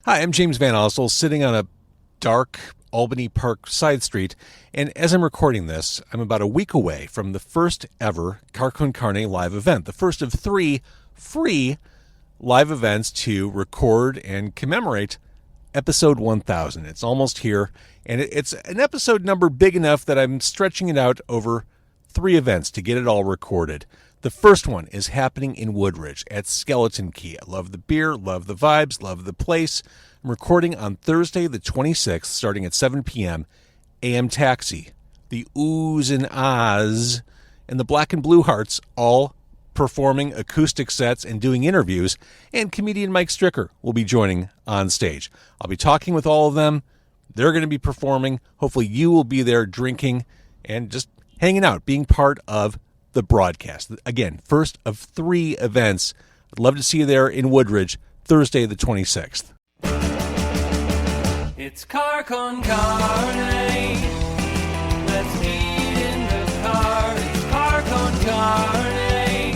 Hi, I'm James Van Osel, sitting on a dark Albany Park side street, and as I'm recording this, I'm about a week away from the first ever Car Con Carne live event, the first of 3 free live events to record and commemorate Episod 1000. It's almost here, and it's an episode number big enough that I'm stretching it out over 3 events to get it all recorded. The first one is happening in Woodridge at Skeleton Key. I love the beer, love the vibes, love the place. I'm recording on Thursday the 26th, starting at 7 p.m. AM Taxi, the Ooozin, Ahhhs, and the Black and Blue Hearts all performing acoustic sets and doing interviews, and comedian Mike Stricker will be joining on stage. I'll be talking with all of them. They're going to be performing. Hopefully you will be there drinking and just hanging out, being part of the broadcast. Again, first of 3 events. I'd love to see you there in Woodridge, Thursday the 26th. It's Car Con Carne. Let's eat in the car. It's Car Con Carne.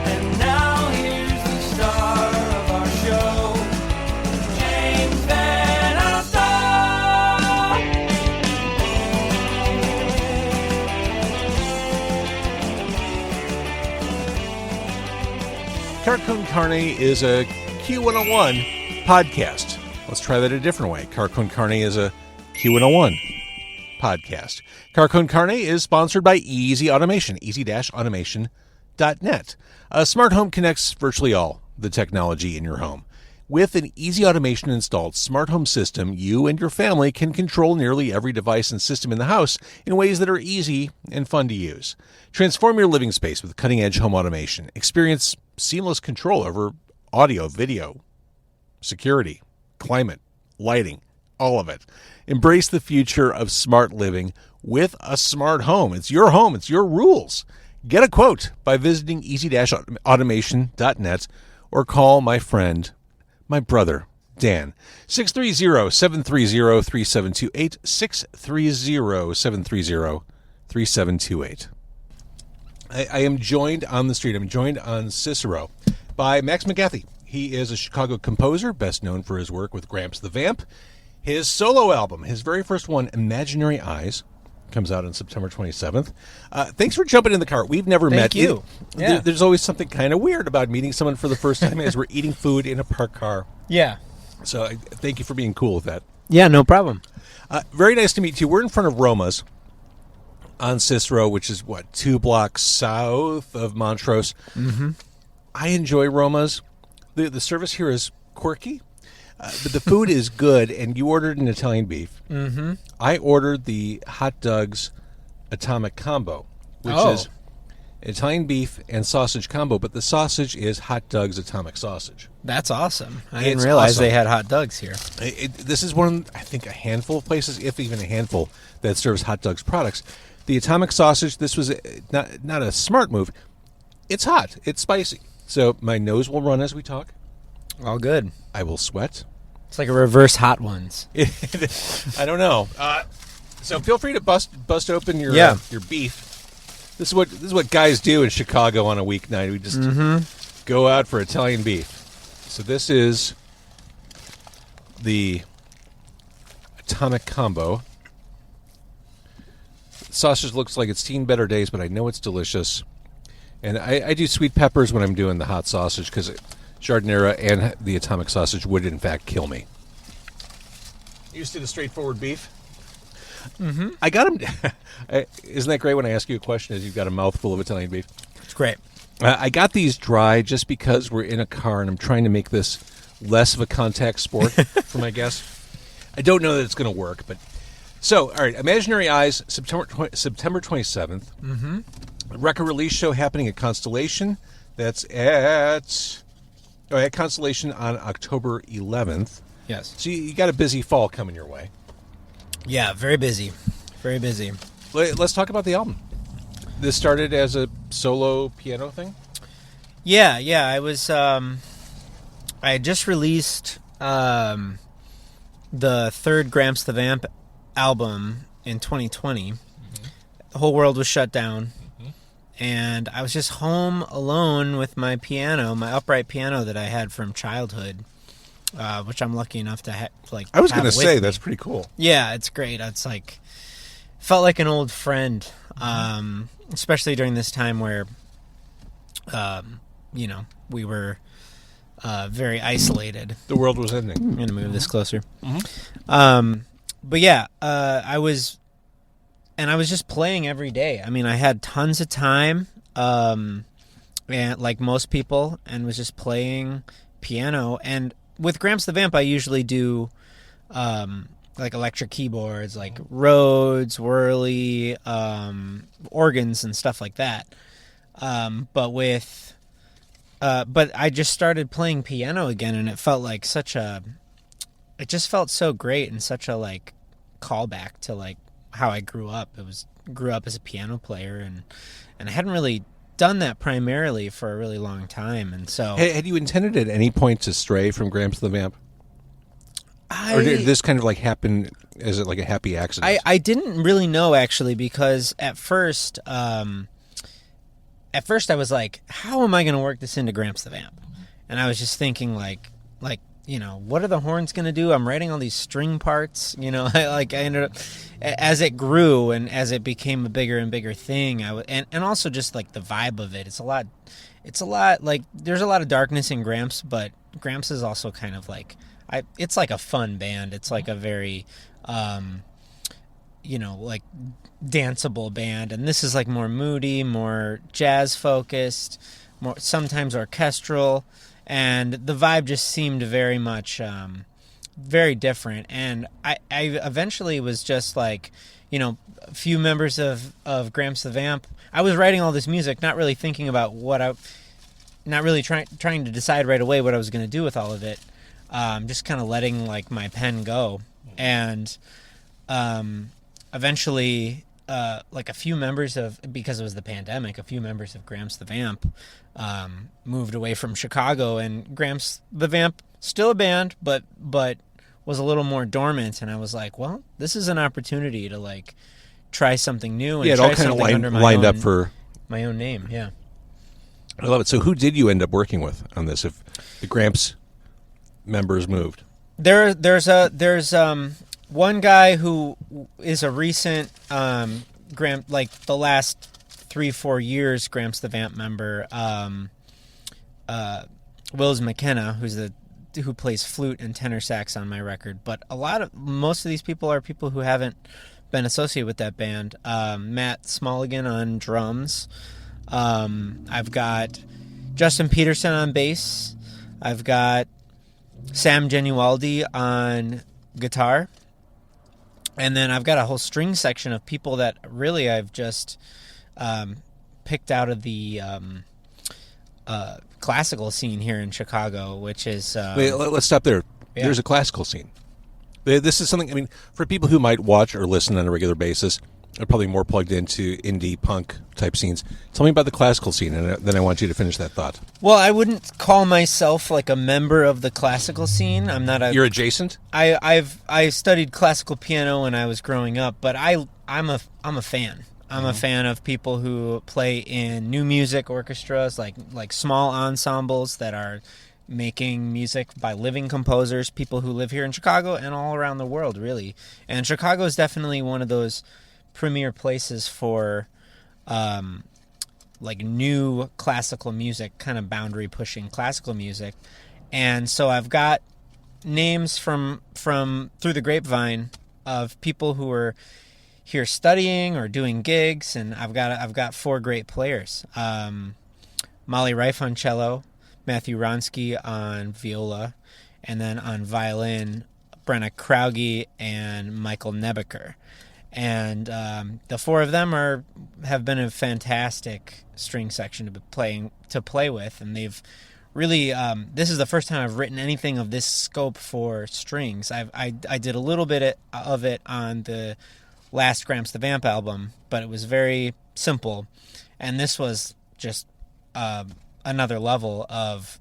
And now here's the star of our show, James Van Osel. Car Con Carne is a Q101 podcast. Let's try that a different way. Car Con Carne is a Q101 podcast. Car Con Carne is sponsored by Easy Automation, easy-automation.net. A smart home connects virtually all the technology in your home. With an Easy Automation installed smart home system, you and your family can control nearly every device and system in the house in ways that are easy and fun to use. Transform your living space with cutting-edge home automation. Experience seamless control over audio, video, security, climate, lighting, all of it. Embrace the future of smart living with a smart home. It's your home. It's your rules. Get a quote by visiting easy-automation.net or call my friend, my brother, Dan. 630-730-3728, 630-730-3728. I am joined on the street. I'm joined on Cicero by Maxx McGathey. He is a Chicago composer, best known for his work with Gramps the Vamp. His solo album, his very first one, Imaginary Eyes, comes out on September 27th. Thanks for jumping in the car. We've never met. Thank you. Yeah. There's always something kind of weird about meeting someone for the first time as we're eating food in a parked car. Yeah. So thank you for being cool with that. Yeah, no problem. Very nice to meet you. We're in front of Roma's on Cicero, which is, 2 blocks south of Montrose. Mm-hmm. I enjoy Roma's. The service here is quirky, but the food is good, and you ordered an Italian beef. Mm-hmm. I ordered the Hot Doug's Atomic Combo, which is Italian beef and sausage combo, but the sausage is Hot Doug's Atomic Sausage. That's awesome. I didn't realize they had hot dogs here. This is one, I think, a handful of places, if even a handful, that serves Hot Doug's products. The Atomic Sausage, this was not a smart move. It's hot. It's spicy. So my nose will run as we talk. All good. I will sweat. It's like a reverse Hot Ones. I don't know. So feel free to bust open your beef. This is what guys do in Chicago on a weeknight. We just go out for Italian beef. So this is the Atomic Combo. Sausage looks like it's seen better days, but I know it's delicious. And I do sweet peppers when I'm doing the hot sausage because Jardinera and the Atomic Sausage would, in fact, kill me. Used to the straightforward beef. Mm-hmm. I got them. Isn't that great when I ask you a question as you've got a mouthful of Italian beef? It's great. I got these dry just because we're in a car and I'm trying to make this less of a contact sport for my guests. I don't know that it's going to work, but... So, all right, Imaginary Eyes, September 27th. Mm-hmm. Record release show happening at Constellation. That's at Constellation on October 11th. Yes. So you got a busy fall coming your way. Yeah, very busy. Very busy. Let's talk about the album. This started as a solo piano thing? Yeah. I was... I had just released the 3rd Gramps the Vamp album in 2020. Mm-hmm. The whole world was shut down. And I was just home alone with my piano, my upright piano that I had from childhood. which I'm lucky enough to I was have going to with say me. that's pretty cool. Yeah, it's great. It's felt like an old friend, especially during this time where, we were very isolated. The world was ending. I'm going to move this closer. But yeah, I was just playing every day. I mean, I had tons of time, and like most people, and was just playing piano. And with Gramps the Vamp, I usually do like electric keyboards, like Rhodes, Whirly, organs, and stuff like that. But I just started playing piano again, and it felt like it just felt so great and such a like callback to like how I grew up. Grew up as a piano player, and I hadn't really done that primarily for a really long time. And so, Had you intended at any point to stray from Gramps the Vamp? Or did this kind of like happen as like a happy accident? I didn't really know, actually, because at first I was like, how am I going to work this into Gramps the Vamp? And I was just thinking like what are the horns going to do? I'm writing all these string parts, I ended up, as it grew and as it became a bigger and bigger thing, and also just like the vibe of it. It's a lot like, there's a lot of darkness in Gramps, but Gramps is also kind of like, it's like a fun band. It's like a very, like danceable band. And this is like more moody, more jazz focused, more sometimes orchestral. And the vibe just seemed very much, very different. And I eventually was just like, a few members of Gramps the Vamp. I was writing all this music, not really thinking about not really trying to decide right away what I was going to do with all of it. Just kind of letting like my pen go. And eventually, like a few members because it was the pandemic, a few members of Gramps the Vamp moved away from Chicago, and Gramps the Vamp, still a band, but was a little more dormant. And I was like, well, this is an opportunity to like try something new. And it all kind of lined up for my own name. Yeah, I love it. So who did you end up working with on this? If the Gramps members moved, there's one guy who is a recent like the last 3-4 years Gramps the Vamp member, Wills McKenna, who plays flute and tenor sax on my record. But most of these people are people who haven't been associated with that band. Matt Smulligan on drums. I've got Justin Peterson on bass. I've got Sam Genualdi on guitar. And then I've got a whole string section of people that really I've just picked out of the classical scene here in Chicago, which is... Wait, let's stop there. Yeah. There's a classical scene. This is something, I mean, for people who might watch or listen on a regular basis, are probably more plugged into indie punk type scenes. Tell me about the classical scene, and then I want you to finish that thought. Well, I wouldn't call myself like a member of the classical scene. I'm not a... You're adjacent? I studied classical piano when I was growing up, but I'm a fan. I'm a fan of people who play in new music orchestras, like small ensembles that are making music by living composers, people who live here in Chicago and all around the world, really. And Chicago is definitely one of those premier places for like new classical music, kind of boundary pushing classical music. And so I've got names from through the grapevine of people who are here studying or doing gigs, and I've got 4 great players. Molly Reif on cello, Matthew Ronsky on viola, and then on violin, Brenna Krauge and Michael Nebeker. And the 4 of them have been a fantastic string section to play with, and they've really. This is the first time I've written anything of this scope for strings. I did a little bit of it on the last Gramps the Vamp album, but it was very simple, and this was just another level of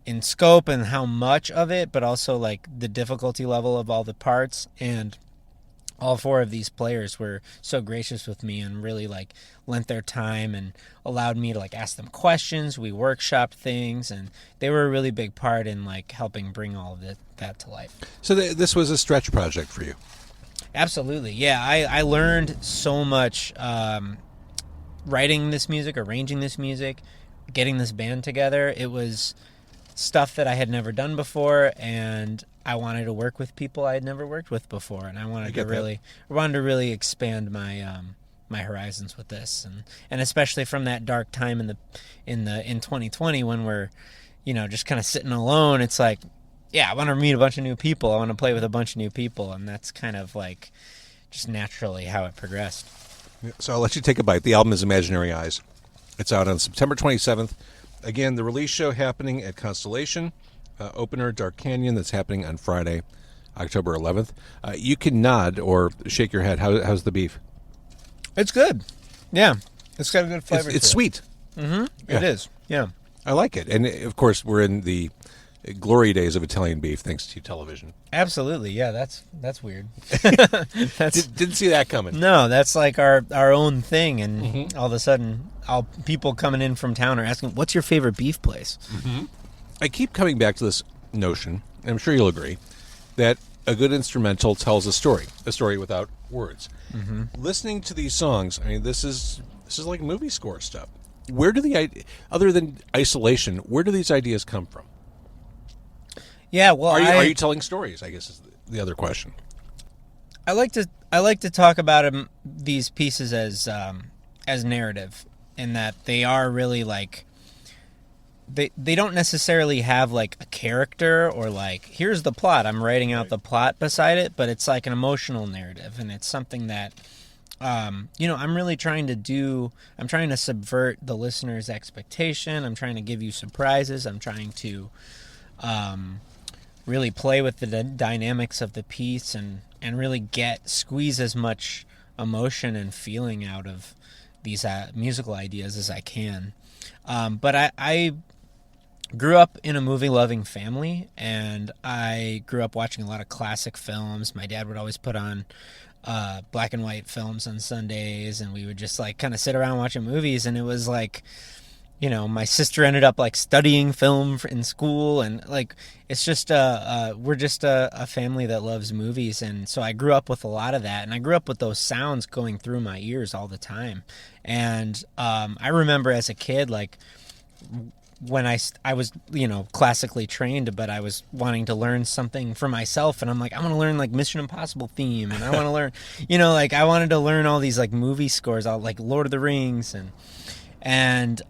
in scope and how much of it, but also like the difficulty level of all the parts. And all four of these players were so gracious with me and really like lent their time and allowed me to like ask them questions. We workshopped things, and they were a really big part in like helping bring all of that to life. So this was a stretch project for you. Absolutely. Yeah, I learned so much writing this music, arranging this music, getting this band together. It was stuff that I had never done before, and I wanted to work with people I had never worked with before, and I wanted to really expand my my horizons with this, and especially from that dark time in 2020 when we're, you know, just kind of sitting alone. It's like, yeah, I want to meet a bunch of new people. I want to play with a bunch of new people, and that's kind of like just naturally how it progressed. So I'll let you take a bite. The album is Imaginary Eyes. It's out on September 27th. Again, the release show happening at Constellation. Opener, Dark Canyon, that's happening on Friday, October 11th. You can nod or shake your head. How's the beef? It's good. Yeah. It's got a good flavor. It's sweet. Mm-hmm. Yeah. It is. Yeah. I like it. And, of course, we're in the glory days of Italian beef, thanks to television. Absolutely. Yeah, that's weird. Didn't see that coming. No, that's like our own thing, and all of a sudden, people coming in from town are asking, what's your favorite beef place? Mm-hmm. I keep coming back to this notion, and I'm sure you'll agree, that a good instrumental tells a story without words. Mm-hmm. Listening to these songs, I mean, this is like movie score stuff. Where do other than isolation, where do these ideas come from? Yeah, well, are you telling stories? I guess is the other question. I like to talk about these pieces as narrative, in that they are really like they don't necessarily have like a character or like here's the plot. I'm writing out the plot beside it, but it's like an emotional narrative, and it's something that I'm really trying to I'm trying to subvert the listener's expectation. I'm trying to give you surprises. I'm trying to really play with the dynamics of the piece and really squeeze as much emotion and feeling out of these musical ideas as I can. But I grew up in a movie-loving family, and I grew up watching a lot of classic films. My dad would always put on black and white films on Sundays, and we would just like kind of sit around watching movies, and it was like, you know, my sister ended up like studying film in school, and like it's just we're just a family that loves movies, and so I grew up with a lot of that, and I grew up with those sounds going through my ears all the time. And I remember as a kid, like when I was, you know, classically trained, but I was wanting to learn something for myself, and I'm like, I want to learn like Mission Impossible theme, and I want to learn, you know, like I wanted to learn all these like movie scores, all like Lord of the Rings, and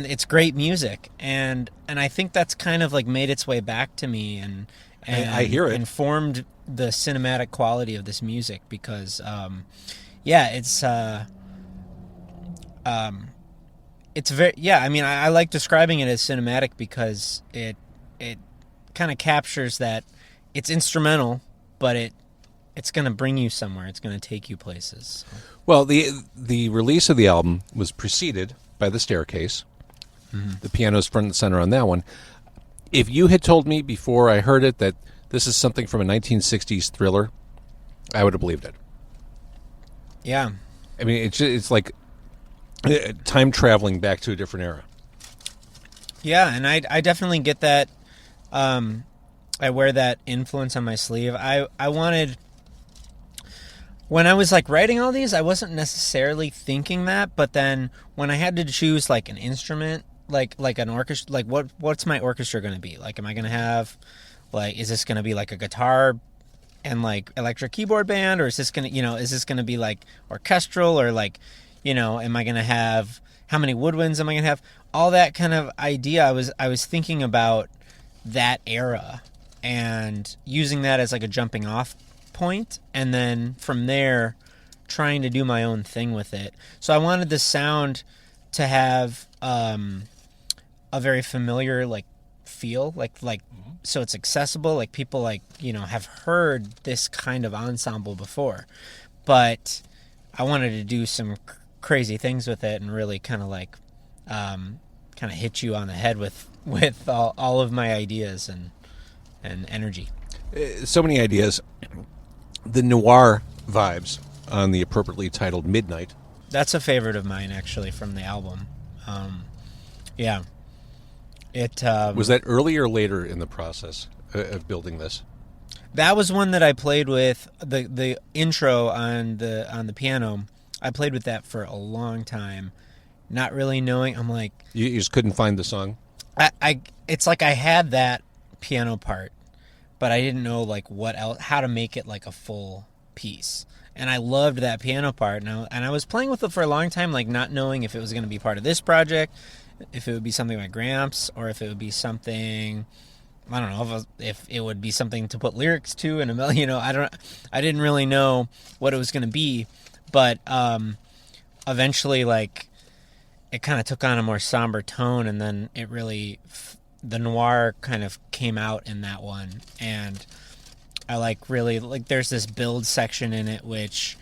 it's great music, and I think that's kind of like made its way back to me, and I hear it, and formed the cinematic quality of this music, because it's very, I mean, I like describing it as cinematic because it kind of captures that it's instrumental, but it's going to bring you somewhere. It's going to take you places. Well, the release of the album was preceded by The Staircase. Mm-hmm. The piano's front and center on that one. If you had told me before I heard it that this is something from a 1960s thriller, I would have believed it. Yeah. I mean, it's like time traveling back to a different era. Yeah, and I definitely get that. I wear that influence on my sleeve. I wanted, when I was like writing all these, I wasn't necessarily thinking that, but then when I had to choose like an instrument, like an orchestra, like what's my orchestra going to be? Like, am I going to have, like, is this going to be like a guitar and like electric keyboard band, or is this going to, is this going to be like orchestral, or like, am I going to have, how many woodwinds am I going to have? All that kind of idea. I was thinking about that era and using that as like a jumping off point, and then from there trying to do my own thing with it. So I wanted the sound to have a very familiar like feel, like mm-hmm. So it's accessible, like people like, have heard this kind of ensemble before, but I wanted to do some crazy things with it and really kind of like hit you on the head with all of my ideas and energy. So many ideas. The noir vibes on the appropriately titled Midnight. That's a favorite of mine, actually, from the album. Yeah. It Was that earlier or later in the process of building this? That was one that I played with the intro on the piano. I played with that for a long time, not really knowing. I'm like, You just couldn't find the song? It's like I had that piano part, but I didn't know like what else, how to make it like a full piece. And I loved that piano part, and I was playing with it for a long time, like not knowing if it was going to be part of this project, if it would be something like Gramps, or if it would be something, I don't know, if it would be something to put lyrics to, and I didn't really know what it was going to be, but eventually, like, it kind of took on a more somber tone, and then it really, the noir kind of came out in that one, and I really there's this build section in it, which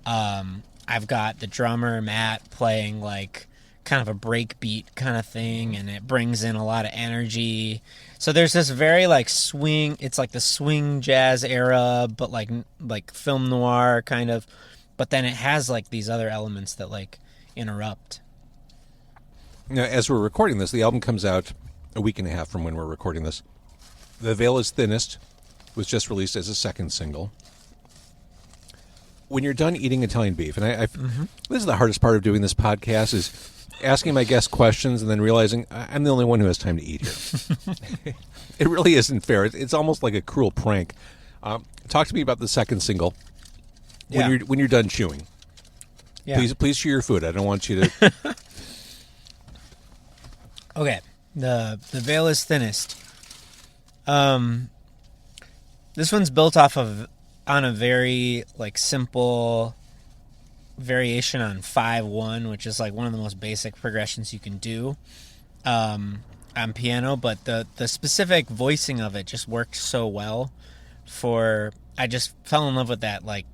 I've got the drummer, Matt, playing like kind of a break beat kind of thing, and it brings in a lot of energy. So there's this very like swing, it's like the swing jazz era, but like film noir kind of, but then it has like these other elements that like interrupt. Now, as we're recording this, the album comes out a week and a half from when we're recording this. The Veil is Thinnest was just released as a second single. When you're done eating Italian beef, and this is the hardest part of doing this podcast, is asking my guests questions and then realizing I'm the only one who has time to eat here. It really isn't fair. It's almost like a cruel prank. Talk to me about the second single. When you're done chewing. Yeah. Please chew your food. I don't want you to. Okay. The Veil is Thinnest. This one's built on a very like simple variation on 5/1, which is like one of the most basic progressions you can do on piano, but the specific voicing of it just worked so well I just fell in love with that like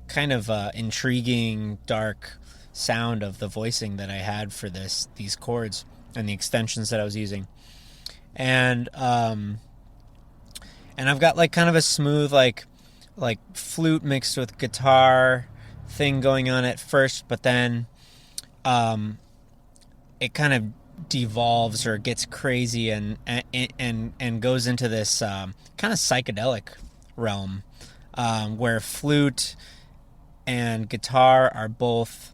kind of intriguing dark sound of the voicing that I had for these chords and the extensions that I was using. And I've got like kind of a smooth like flute mixed with guitar thing going on at first, but then it kind of devolves or gets crazy and goes into this kind of psychedelic realm where flute and guitar are both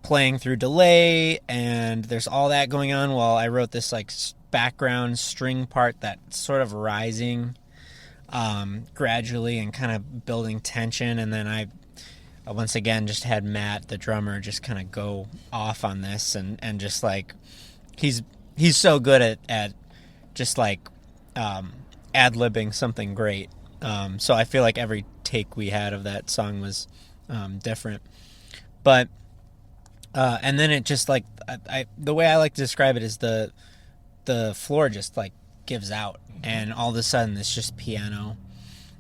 playing through delay, and there's all that going on while I wrote this like background string part that's sort of rising gradually and kind of building tension. And then I once again just had Matt, the drummer, just kind of go off on this and just like he's so good at just like ad-libbing something great. So I feel like every take we had of that song was different. But and then it just like the way I like to describe it is the floor just like gives out, and all of a sudden it's just piano,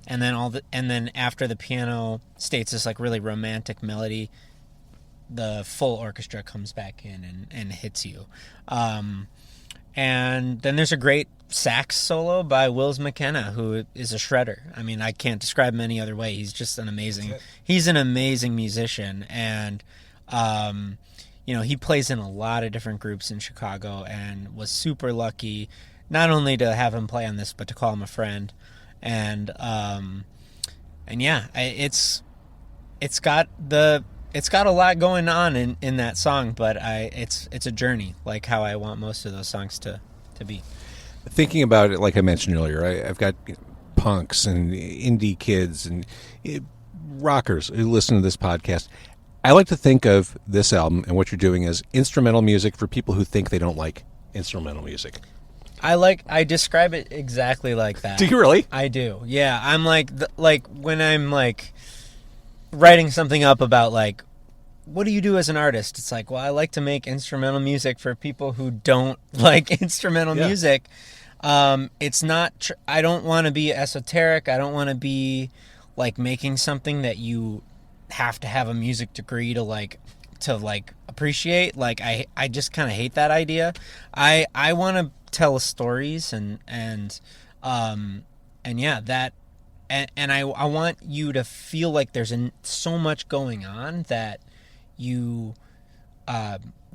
and then after the piano states this like really romantic melody, the full orchestra comes back in and hits you, and then there's a great sax solo by Wills McKenna, who is a shredder. I mean, I can't describe him any other way. He's just an amazing musician, and he plays in a lot of different groups in Chicago, and was super lucky not only to have him play on this, but to call him a friend. And yeah, it's got a lot going on in that song, but it's a journey, like how I want most of those songs to be. Thinking about it, like I mentioned earlier, I've got punks and indie kids and rockers who listen to this podcast. I like to think of this album and what you're doing as instrumental music for people who think they don't like instrumental music. I describe it exactly like that. Do you really? I do. Yeah, I'm like when I'm like writing something up about like, what do you do as an artist? It's like, well, I like to make instrumental music for people who don't like instrumental music. It's not. I don't want to be esoteric. I don't want to be like making something that you have to have a music degree to appreciate. Like I just kind of hate that idea. I want to tell stories and yeah, and I want you to feel like there's so much going on that you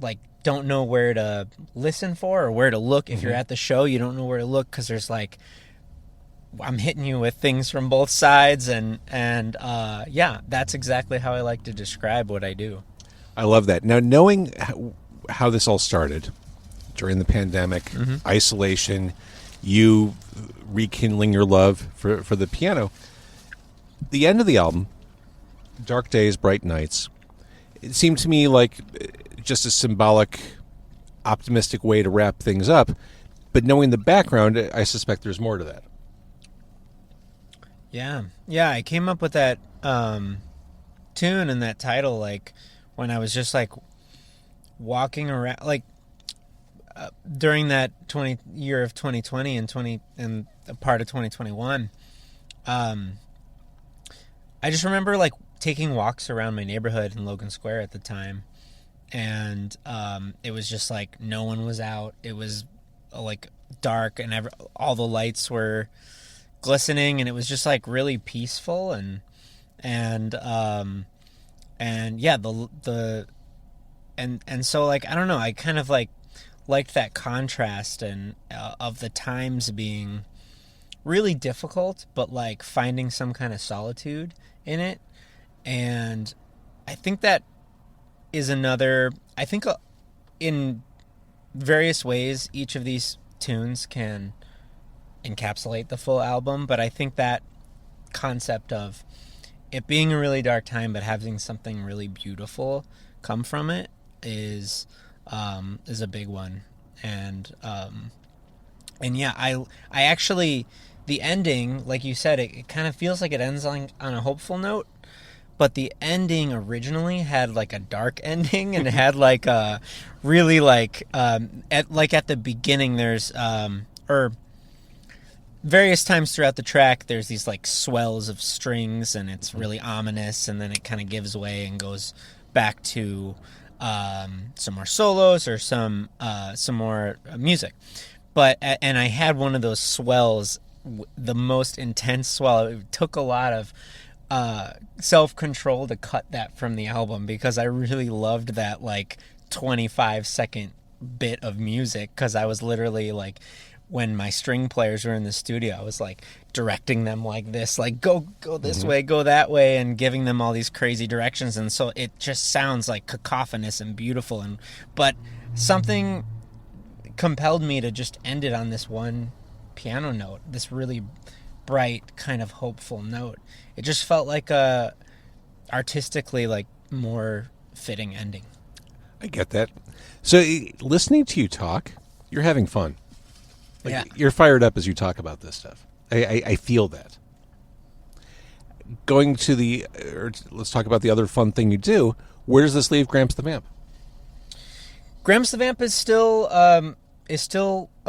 like don't know where to listen for or where to look. If you're at the show, you don't know where to look because there's like, I'm hitting you with things from both sides, and yeah, that's exactly how I like to describe what I do. I love that. Now, knowing how this all started during the pandemic, isolation, you rekindling your love for the piano, the end of the album, Dark Days, Bright Nights, it seemed to me like just a symbolic, optimistic way to wrap things up. But knowing the background, I suspect there's more to that. Yeah, I came up with that tune and that title like when I was just like walking around, like during that year of 2020 and a part of 2021. I just remember like taking walks around my neighborhood in Logan Square at the time, and it was just like no one was out. It was like dark, and all the lights were glistening, and it was just like really peaceful, and yeah, and so like I don't know, I kind of like liked that contrast and of the times being really difficult, but like finding some kind of solitude in it. And I think that is another, I think in various ways each of these tunes can encapsulate the full album, but I think that concept of it being a really dark time but having something really beautiful come from it is a big one. And yeah, I actually, the ending, like you said, it kind of feels like it ends on a hopeful note, but the ending originally had like a dark ending, and it had like a really like at the beginning there's or various times throughout the track there's these like swells of strings, and it's really ominous, and then it kind of gives way and goes back to some more solos or some more music. And I had one of those swells, the most intense swell. It took a lot of self-control to cut that from the album, because I really loved that like 25-second bit of music, because I was literally like, when my string players were in the studio, I was like directing them like this, like go this way, go that way, and giving them all these crazy directions. And so it just sounds like cacophonous and beautiful. But something compelled me to just end it on this one piano note, this really bright kind of hopeful note. It just felt like a artistically like more fitting ending. I get that. So listening to you talk, you're having fun. Like, yeah. You're fired up as you talk about this stuff. I feel that. Going to let's talk about the other fun thing you do. Where does this leave Gramps the Vamp? Gramps the Vamp is still a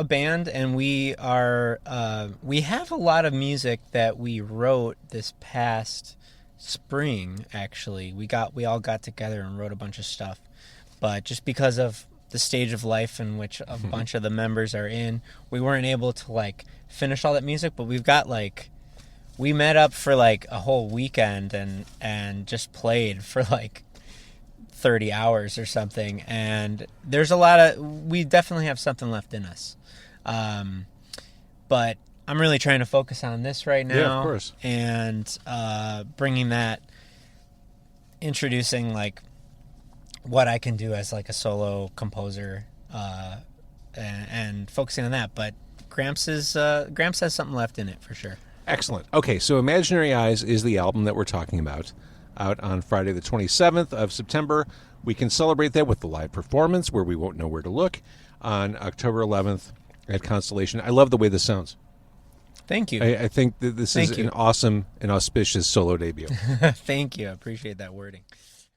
band, and we have a lot of music that we wrote this past spring. Actually, we all got together and wrote a bunch of stuff, but just because of the stage of life in which a bunch of the members are in, we weren't able to like finish all that music. But we've got like, we met up for like a whole weekend and just played for like 30 hours or something, and there's we definitely have something left in us, but I'm really trying to focus on this right now. Yeah, of course. And introducing like what I can do as like a solo composer, and focusing on that. But Gramps has something left in it for sure. Excellent. Okay, so Imaginary Eyes is the album that we're talking about, out on Friday the 27th of September. We can celebrate that with the live performance, where we won't know where to look, on October 11th at Constellation. I love the way this sounds. Thank you. I think that this is an awesome and auspicious solo debut. Thank you. I appreciate that wording.